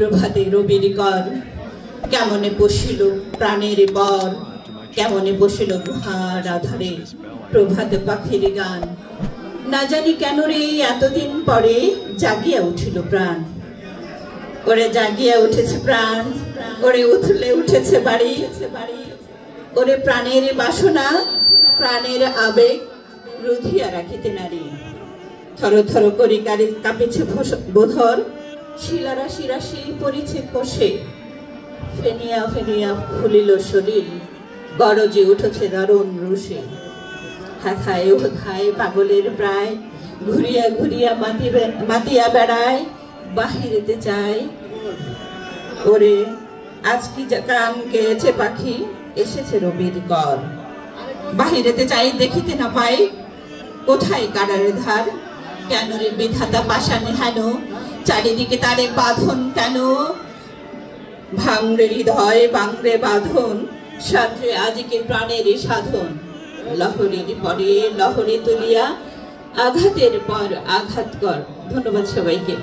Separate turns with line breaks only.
প্রভাতে রবির কর কেমনে বসিল প্রাণের পর, কেমনে বসিল গুহার আধারে প্রভাতে পাখির গান। না জানি কেন রে এতদিন পরে জাগিয়া উঠিল প্রাণ। ওরে জাগিয়া উঠেছে প্রাণ, ওরে উঠলে উঠেছে বাড়ি। ওরে প্রাণের বাসনা প্রাণের আবেগ রুধিয়া রাখিতে নারী। থর থর করি কাঁপিছে বোধর, শিলারাশি রাশি পড়িছে কোষে। ফেনিয়া ফেনিয়া ফুলিল শরীর, গরজে উঠেছে দারুণ রুষে। হাথায় হোথায় পাগলের প্রায়, ঘুরিয়া ঘুরিয়া মাতিয়া বেড়ায়। বাহিরেতে চায় ওরে আজ কি গান গেয়েছে পাখি, এসেছে রবির কর। বাহিরেতে চাই দেখিতে না পাই, কোথায় কারারে ধার। কেন রে বিধাতা পাশানে হেন, চারিদিকে তারে বাঁধন কেন। ভাঙরে হৃদয় বাংরে বাঁধন, সাথে আজকে প্রাণের সাধন। লহরীর পরে লহরী তুলিয়া, আঘাতের পর আঘাত কর। ধন্যবাদ সবাইকে।